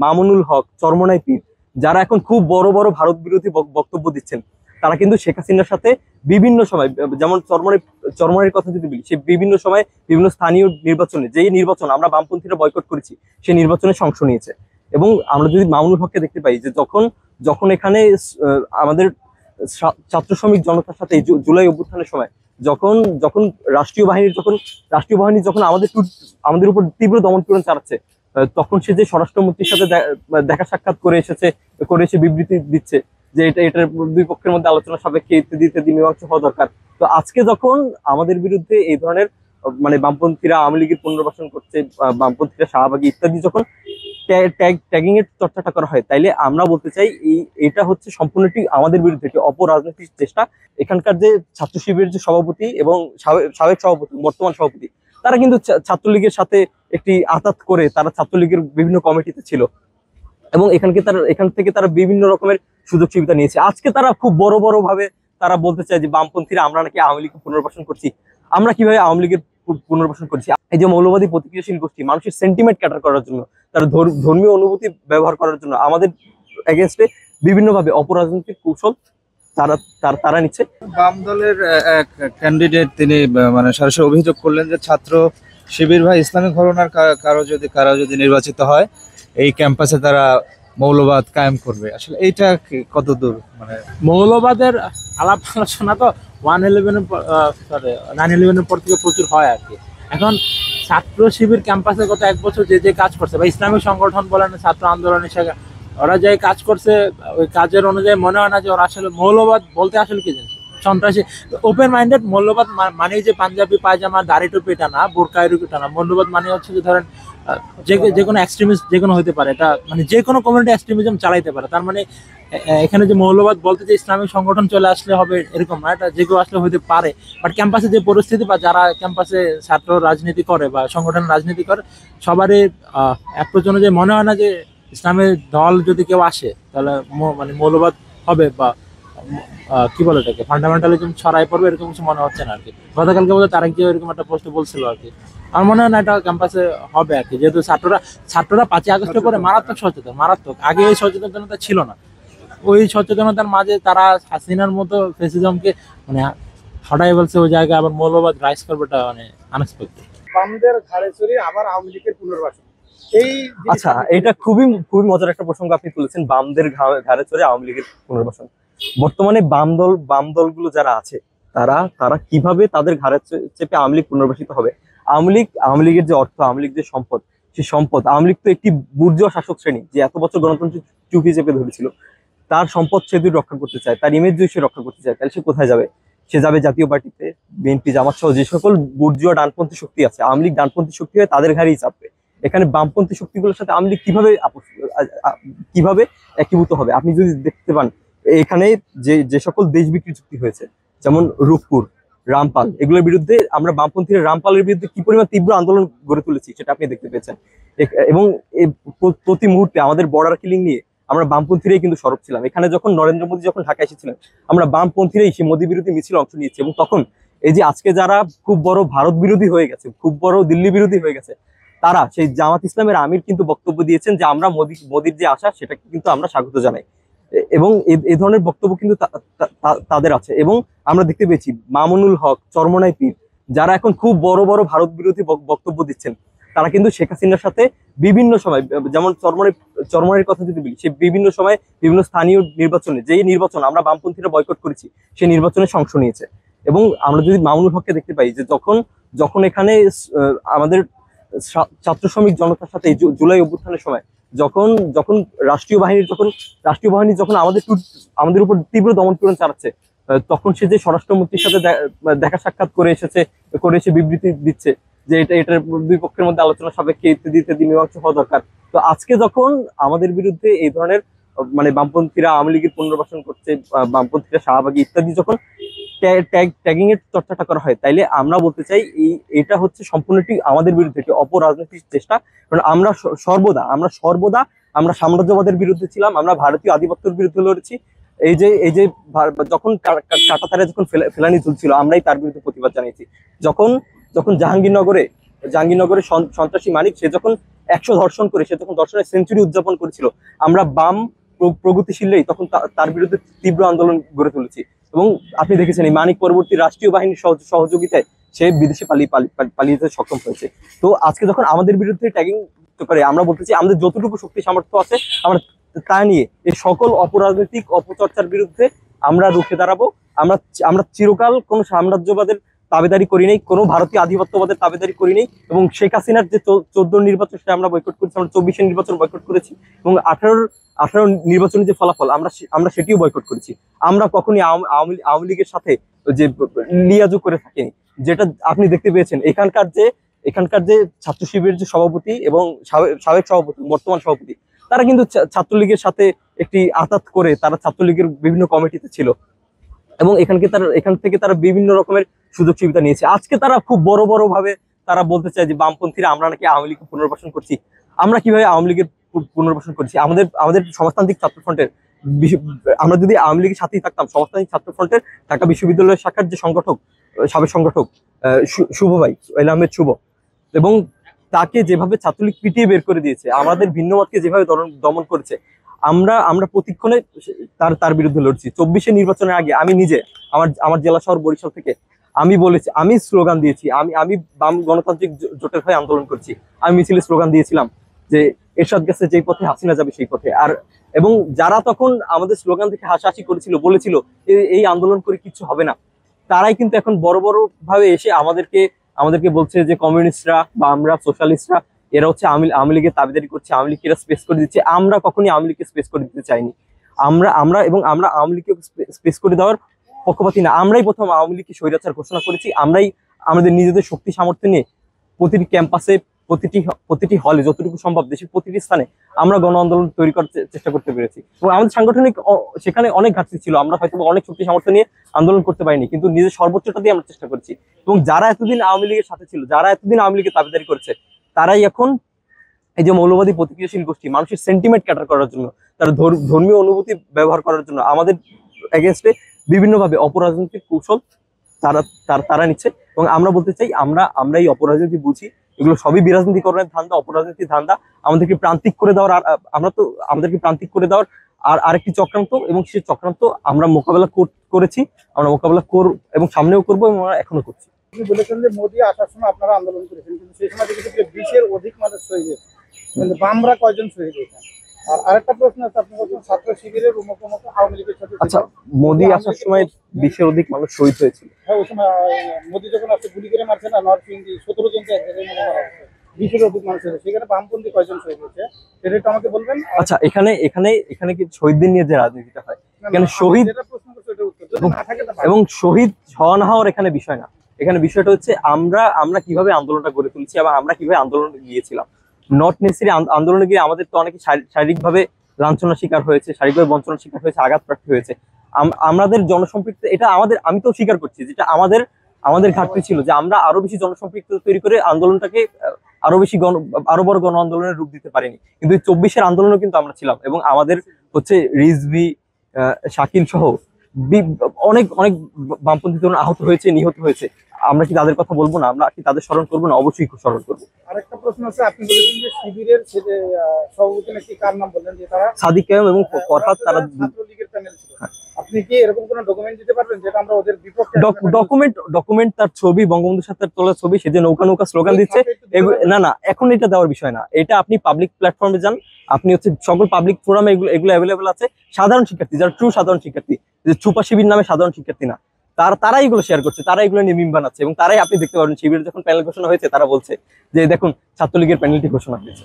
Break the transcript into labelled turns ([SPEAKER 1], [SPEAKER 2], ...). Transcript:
[SPEAKER 1] মামুনুল হক, চরমনাই পীর, যারা এখন খুব বড় বড় ভারত বিরোধী বক্তব্য দিচ্ছেন, তারা কিন্তু শেখ হাসিনার সাথে বিভিন্ন সময়, যেমন চরমনাইয়ের কথা যদি বলি, সে বিভিন্ন সময় বিভিন্ন স্থানীয় নির্বাচনে, যেই নির্বাচন আমরা বামপন্থীরা বয়কট করেছি, সেই নির্বাচনে অংশ নিয়েছে। এবং আমরা যদি মামুনুল হককে দেখতে পাই যে যখন যখন এখানে আমাদের ছাত্র শ্রমিক জনতার সাথে জুলাই অভ্যুত্থানের সময় যখন যখন রাষ্ট্রীয় বাহিনী যখন আমাদের উপর তীব্র দমন-পীড়ন চালাচ্ছে, তখন সে যে স্বরাষ্ট্রমন্ত্রীর সাথে দেখা সাক্ষাৎ করে এসে বিবৃতি দিচ্ছে যে এটার দুই পক্ষের মধ্যে আলোচনা সাপেক্ষে ইত্যাদি মীমাংসা হওয়া দরকার। তো আজকে যখন আমাদের বিরুদ্ধে এই ধরনের বামপন্থীরা আওয়ামী লীগের পুনর্বাসন করছে, বামপন্থীরা শাহবাগী ইত্যাদি যখন ট্যাগিং এর চর্চাটা করা হয়, তাইলে আমরা বলতে চাই এটা হচ্ছে সম্পূর্ণটি আমাদের বিরুদ্ধে একটি অপরাজনৈতিক চেষ্টা। এখানকার যে ছাত্র শিবিরের যে সভাপতি এবং সাবেক সভাপতি, বর্তমান সভাপতি, তারা কিন্তু ছাত্রলীগের সাথে একটি আতাত করে তারা ছাত্রলীগের বিভিন্ন কমিটিতে ছিল এবং এখান থেকে তারা বিভিন্ন রকমের সুযোগ সুবিধা নিয়েছে। আজকে তারা খুব বড় বড় ভাবে তারা বলতে চায় যে বামপন্থীরা আমরা নাকি আওয়ামী লীগ পুনর্বাসন করছি। আমরা কিভাবে আওয়ামী লীগের পুনর্বাসন করছি? এই যে মৌলবাদী প্রতিক্রিয়াশীল গোষ্ঠী মানুষের সেন্টিমেন্ট ক্যাটার করার জন্য, তারা ধর্মীয় অনুভূতি ব্যবহার করার জন্য আমাদের এগেনস্টে বিভিন্নভাবে অপরাজনৈতিক কৌশল তারা নিচ্ছে।
[SPEAKER 2] বাম দলের এক ক্যান্ডিডেট তিনি মানে সরাসরি অভিযোগ করলেন যে ছাত্র শিবির বা ইসলামিক ঘরানার কারো যদি নির্বাচিত হয়, এই ক্যাম্পাসে তারা মৌলবাদ কায়েম করবে। আসলে এইটা কত দূর? মানে
[SPEAKER 3] মৌলবাদের আলাপ আলোচনা তো 9/11 পর থেকে প্রচুর হয় আর কি। এখন ছাত্র শিবির ক্যাম্পাসে গত 1 বছর যে কাজ করছে, বা ইসলামিক সংগঠন বলেন, ছাত্র আন্দোলন হিসেবে ওরা যে কাজ করছে, ওই কাজের অনুযায়ী মনে হয় না যে ওরা আসলে মৌলবাদ বলতে আসলে কি জানছে, সন্ত্রাসী। ওপেন মাইন্ডেড মৌলবাদ মানে যে পাঞ্জাবি পায়জামা দাড়ি টুপি টানা, বোরকা টানা। মৌলবাদ মানে হচ্ছে যে ধরেন যে কোনো এক্সট্রিমিস্ট যে কোনো হতে পারে, এটা মানে যে কোনো কমিউনিটি এক্সট্রিমিজম চালাইতে পারে। তার মানে এখানে যে মৌলবাদ বলতে যে ইসলামিক সংগঠন চলে আসলে হবে এরকম না, এটা যে কেউ আসলে হতে পারে। বাট ক্যাম্পাসে যে পরিস্থিতি বা যারা ক্যাম্পাসে ছাত্র রাজনীতি করে বা সংগঠন রাজনীতি করে, সবারই অ্যাপ্রোচ অনুযায়ী মনে হয় না যে ইসলামের দল যদি কেউ আসে তাহলে মানে মৌলবাদ হবে বা কি বলে এটাকে ফান্ডামেন্টালিজম ছড়াই পড়বে, এরকম কিছু মনে হচ্ছে না আর কি। গতকালকে বোধহয় তারেক জিয়া এরকম একটা পোস্টে বলছিল আর কি। আমার মনে হয় না এটা ক্যাম্পাসে হবে আর কি, যেহেতু ছাত্ররা 5ই আগস্টের পরে মারাত্মক আগে এই সচেতনতা ছিল না। ওই সচেতনতার মাঝে তারা হাসিনার মতো ফেসিজমকে মানে হটাই বলছে ওই জায়গায়, আবার মৌলবাদ রাইজ করবে, এটা মানে আনএক্সপেক্টেড।
[SPEAKER 4] বামদের ঘাড়ে চড়ে আবার আওয়ামী লীগের পুনর্বাসন,
[SPEAKER 1] আচ্ছা, এটা খুবই মজার একটা প্রসঙ্গ আপনি তুলেছেন, বামদের ঘাড়ে চড়ে আওয়ামী লীগের পুনর্বাসন। বর্তমানে বাম দলগুলো যারা আছে তারা কিভাবে তাদের ঘাড়ে চেপে আওয়ামী লীগ পুনর্বাসিত হবে? আওয়ামী লীগের যে অর্থ, আওয়ামী লীগ যে সম্পদ, সেই সম্পদ, আওয়ামী লীগ তো একটি বুর্জোয়া শাসক শ্রেণী যে এত বছর গণতন্ত্রের চুক্তি চেপে ধরেছিল, তার সম্পদ সে যদি রক্ষা করতে চায়, তার ইমেজ যদি সে রক্ষা করতে চায়, তাহলে সে কোথায় যাবে? সে যাবে জাতীয় পার্টিতে, বিএনপি, জামাত সহ যে সকল বুর্জোয়া ডানপন্থী শক্তি আছে। আওয়ামী লীগ ডানপন্থী শক্তি হয়ে তাদের ঘাড়েই চাপবে। এখানে বামপন্থী শক্তিগুলোর সাথে আওয়ামী লীগ কিভাবে একীভূত হবে? আপনি যদি দেখতে পান, এখানে যে সকল দেশ বিক্রি চুক্তি হয়েছে, যেমন রূপপুর, রামপাল, এগুলোর বিরুদ্ধে আমরা বামপন্থীরা রামপালের বিরুদ্ধে কি পরিমাণ তীব্র আন্দোলন গড়ে তুলেছি সেটা আপনি দেখতে পেয়েছেন। এবং প্রতি মুহূর্তে আমাদের বর্ডার কিলিং নিয়ে আমরা বামপন্থীরাই কিন্তু সরব ছিলাম। এখানে যখন নরেন্দ্র মোদী যখন ঢাকা এসেছিলেন, আমরা বামপন্থীরাই সেই মোদী বিরোধী মিছিল অংশ নিয়েছি। এবং তখন এই যে আজকে যারা খুব বড় ভারত বিরোধী হয়ে গেছে, খুব বড় দিল্লি বিরোধী হয়ে গেছে, তারা সেই জামাত ইসলামের আমির কিন্তু বক্তব্য দিয়েছেন যে আমরা মোদীর যে আশা সেটাকে কিন্তু আমরা স্বাগত জানাই। এবং এই ধরনের বক্তব্য কিন্তু তাদের আছে। এবং আমরা দেখতে পেয়েছি মামুনুল হক, চরমনাই পীর, যারা এখন খুব বড় বড় ভারত বিরোধী বক্তব্য দিচ্ছেন, তারা কিন্তু শেখ হাসিনার সাথে বিভিন্ন সময়, যেমন চরমনাইয়ের কথা যদি বলি, সে বিভিন্ন সময় বিভিন্ন স্থানীয় নির্বাচনে, যেই নির্বাচন আমরা বামপন্থীরা বয়কট করেছি, সেই নির্বাচনে অংশ নিয়েছে। এবং আমরা যদি মামুনুল হককে দেখতে পাই যে যখন এখানে আমাদের ছাত্র শ্রমিক জনতার সাথে জুলাই অভ্যুত্থানের সময় যখন রাষ্ট্রীয় বাহিনী যখন আমাদের উপর তীব্র দমন-পীড়ন চালাচ্ছে, তখন সে যে স্বরাষ্ট্রমন্ত্রীর সাথে দেখা সাক্ষাৎ করে এসে বিবৃতি দিচ্ছে যে এটার দুই পক্ষের মধ্যে আলোচনা সাপেক্ষে ইত্যাদি মীমাংসা হওয়া দরকার। তো আজকে যখন আমাদের বিরুদ্ধে এই ধরনের বামপন্থীরা আওয়ামী লীগের পুনর্বাসন করছে, বামপন্থীরা শাহবাগী ইত্যাদি যখন ট্যাগিং এর চর্চাটা করা হয়, তাইলে আমরা বলতে চাই এটা হচ্ছে সম্পূর্ণটি আমাদের বিরুদ্ধে একটি অপরাজনৈতিক চেষ্টা। কারণ আমরা সর্বদা আমরা সাম্রাজ্যবাদের বিরুদ্ধে ছিলাম, আমরা ভারতীয় আধিপত্যের বিরুদ্ধে লড়েছি। এই যে যখন কাঁটাতারে যখন ফেলানি ঝুলছিল, আমরাই তার বিরুদ্ধে প্রতিবাদ জানিয়েছি। যখন জাহাঙ্গীরনগরে সন্ত্রাসী মানিক সে যখন 100 ধর্ষণ করে, সে তখন ধর্ষণের সেঞ্চুরি উদযাপন করেছিল। আমরা বাম প্রগতিশীলরাই তখন তার বিরুদ্ধে তীব্র আন্দোলন গড়ে তুলেছি। এবং আপনি দেখেছেন এই মানিক পরবর্তী রাষ্ট্রীয় বাহিনীর সহযোগিতায় সে বিদেশে পালিয়ে যেতে সক্ষম হয়েছে। তো আজকে যখন আমাদের বিরুদ্ধে ট্যাগিং করে, আমরা বলতে চাই আমাদের যতটুকু শক্তি সামর্থ্য আছে আমরা তা নিয়ে এই সকল অপরাজনৈতিক অপচর্চার বিরুদ্ধে আমরা রুখে দাঁড়াবো। আমরা চিরকাল কোনো সাম্রাজ্যবাদের তাবেদারি করি নাই, কোনো ভারতীয় আধিপত্যবাদের তাবেদারি করি নাই। এবং শেখ হাসিনার যে 14 নির্বাচন সেটা আমরা বয়কট করেছি, আমরা 24 নির্বাচন বয়কট করেছি, এবং 18 নির্বাচনের যে ফলাফল আমরা সেটিও বয়কট করেছি। আমরা কখনই আওয়ামী লীগের সাথে যে লিয়াজু করে থাকিনি। যেটা আপনি দেখতে পেয়েছেন এখানকার যে ছাত্র শিবিরের যে সভাপতি এবং সাবেক সভাপতি, বর্তমান সভাপতি, তারা কিন্তু ছাত্রলীগের সাথে একটি আতাত করে তারা ছাত্রলীগের বিভিন্ন কমিটিতে ছিল, এবং এখান থেকে তারা বিভিন্ন রকমের সুযোগ সুবিধা নিয়েছে। আজকে তারা খুব বড় ভাবে তারা বলতে চায় যে বামপন্থীরা আমরা নাকি আওয়ামী লীগ পুনর্বাসন করছি। আমরা কিভাবে আওয়ামী লীগের পুনর্বাসন করছি? আমাদের সমাজতান্ত্রিক ছাত্র ফ্রন্টের, আমরা যদি আওয়ামী লীগের সাথেই থাকতাম, সমাজতান্ত্রিক ছাত্র ফ্রন্টের ঢাকা বিশ্ববিদ্যালয় শাখার যে সাবেক সংগঠক শুভ ভাই আহমেদ শুভ, এবং তাকে যেভাবে ছাত্রলীগ পিটিয়ে বের করে দিয়েছে, আমাদের ভিন্ন মতকে যেভাবে দমন করেছে, আমরা প্রতিক্ষণে তার বিরুদ্ধে লড়ছি। 24 নির্বাচনের আগে আমি নিজে আমার জেলা শহর বরিশাল থেকে আমি স্লোগান দিয়েছি, আমি বাম গণতান্ত্রিক জোটের হয়ে আন্দোলন করছি। আমি মিছিলে স্লোগান দিয়েছিলাম যে এরশাদ গেছে যেই পথে হাসিনা যাবে সেই পথে। এবং যারা তখন আমাদের স্লোগান থেকে হাসাহাসি করেছিল, বলেছিল এই আন্দোলন করে কিছু হবে না, তারাই কিন্তু এখন বড় ভাবে এসে আমাদেরকে বলছে যে কমিউনিস্টরা বা আমরা সোশ্যালিস্টরা এরা হচ্ছে আওয়ামী লীগের দাবিদারি করছে, আওয়ামী লীগ এরা স্পেস করে দিচ্ছে। আমরা কখনই আওয়ামী লীগকে স্পেস করে দিতে চাইনি। আমরা আওয়ামী লীগকে স্পেস করে দেওয়ার পক্ষপাতী না। আমরাই প্রথম আওয়ামী লীগকে স্বৈরাচার ঘোষণা করেছি। আমরাই আমাদের নিজেদের শক্তি সামর্থ্য নিয়ে প্রতিটি ক্যাম্পাসে, প্রতিটি হলে, যতটুকু সম্ভব দেশের প্রতিটি স্থানে আমরা গণ আন্দোলন তৈরি করার চেষ্টা করতে পেরেছি। এবং আমাদের সাংগঠনিক সেখানে অনেক ঘাটতি ছিল, আমরা হয়তো অনেক শক্তি সামর্থ্য নিয়ে আন্দোলন করতে পারিনি, কিন্তু নিজের সর্বোচ্চটা দিয়ে আমরা চেষ্টা করেছি। এবং যারা এতদিন আওয়ামী লীগের সাথে ছিল, যারা এতদিন আওয়ামী লীগের দাবিদারি করেছে, তারাই এখন এই যে মৌলবাদী প্রতিক্রিয়াশীল গোষ্ঠী, মানুষের সেন্টিমেন্ট ক্যাটার করার জন্য, তার ধর্মীয় অনুভূতি ব্যবহার করার জন্য আমাদের এগেনস্টে বিভিন্নভাবে অপরাজনৈতিক কৌশল তারা নিচ্ছে। এবং আমরা বলতে চাই আমরা এই অপরাজনীতি বুঝি, এগুলো সবই বিরাজনীতিকরণের ধান্দা, অপরাজনীতির ধান্দা। আমাদেরকে প্রান্তিক করে দেওয়ার আমাদেরকে প্রান্তিক করে দেওয়ার আরেকটি চক্রান্ত, এবং সেই চক্রান্ত আমরা মোকাবেলা করেছি, আমরা মোকাবেলা এবং সামনেও করবো, এবং আমরা এখনো করছি।
[SPEAKER 4] আপনি বলেছেন যে মোদী আসার সময় আপনারা আন্দোলন করেছেন, কিন্তু সেই সময় দেখেছি যে 20-এর অধিক মানুষ শহীদ হয়েছে, কিন্তু বামরা কয়জন শহীদ হয়েছেন? আর আরেকটা প্রশ্ন আছে, আপনি বলছেন ছাত্র শিবিরের মুখোমুখি আওয়ামী লীগের সাথে।
[SPEAKER 1] আচ্ছা, মোদী আসার সময় 20-এর অধিক মানুষ শহীদ হয়েছিল।
[SPEAKER 4] হ্যাঁ, ওই সময় মোদী যখন আপনি গুলি করে মারছেন না, নরসিংদী 17 জনকে এক জায়গায় মারা হয়েছে, 20-এর অধিক মানুষ হয়েছে, সেখানে বামপন্থী কয়জন শহীদ হয়েছে সেটা একটু আমাকে বলবেন।
[SPEAKER 1] আচ্ছা, এখানে কি শহীদদের নিয়ে যে রাজনীতিটা হয়, এখানে শহীদ এবং শহীদ হওয়া না হওয়ার এখানে বিষয় না। এখানে বিষয়টা হচ্ছে আমরা কিভাবে আন্দোলনটা গড়ে তুলছি এবং আমরা কিভাবে আন্দোলনে গিয়েছিলাম। নট নেসেসারি আন্দোলনে গিয়ে আমাদের তো অনেকে শারীরিকভাবে লাঞ্ছনার শিকার হয়েছে, শারীরিকভাবে বঞ্চনার শিকার হয়েছে, আঘাতপ্রাপ্ত হয়েছে। আমাদের জনসম্পৃক্ত, এটা আমি তো স্বীকার করছি, যেটা আমাদের ঘাটতি ছিল, যে আমরা আরো বেশি জনসম্পৃক্ত তৈরি করে আন্দোলনটাকে আরো বড় গণ আন্দোলনের রূপ দিতে পারিনি। কিন্তু 24-এর আন্দোলনও কিন্তু আমরা ছিলাম, এবং আমাদের হচ্ছে রিজভি, শাকিল সহ অনেক বামপন্থী তরুণ আহত হয়েছে, নিহত হয়েছে। আমরা কি তাদের কথা বলবো না? আমরা কি তাদের স্মরণ করবো না? অবশ্যই স্মরণ করবো।
[SPEAKER 4] আরেকটা প্রশ্ন আছে, আপনি বলেছেন যে শিবিরের সভাপতি নাকি কার নাম বললেন, যে তারা
[SPEAKER 1] সাদিক কায়েম এবং ফরহাদ, তারা
[SPEAKER 4] ছাত্রলীগের প্যানেল ছিল। আপনি কি এরকম কোনো ডকুমেন্ট দিতে পারবেন যেটা আমরা ওদের বিপক্ষে?
[SPEAKER 1] ডকুমেন্ট তার ছবি, বঙ্গবন্ধুর সাথে তোলা ছবি, সে যে নৌকা স্লোগান দিচ্ছে, না এখন এটা দেওয়ার বিষয় না। এটা আপনি পাবলিক প্ল্যাটফর্মে যান, আপনি হচ্ছে সকল পাবলিক ফোরামে এগুলো অ্যাভেলেবেল আছে। সাধারণ শিক্ষার্থী, যারা ট্রু সাধারণ শিক্ষার্থী, যে ছুপা শিবির নামে সাধারণ শিক্ষার্থী না, তারাই এগুলো শেয়ার করছে, তারা এগুলো নিয়ে মিম বানাচ্ছে, এবং তারাই আপনি দেখতে পারবেন শিবিরের যখন প্যানেল ঘোষণা হয়েছে, তারা বলছে যে দেখুন ছাত্রলীগের প্যানেলটি ঘোষণা হয়েছে।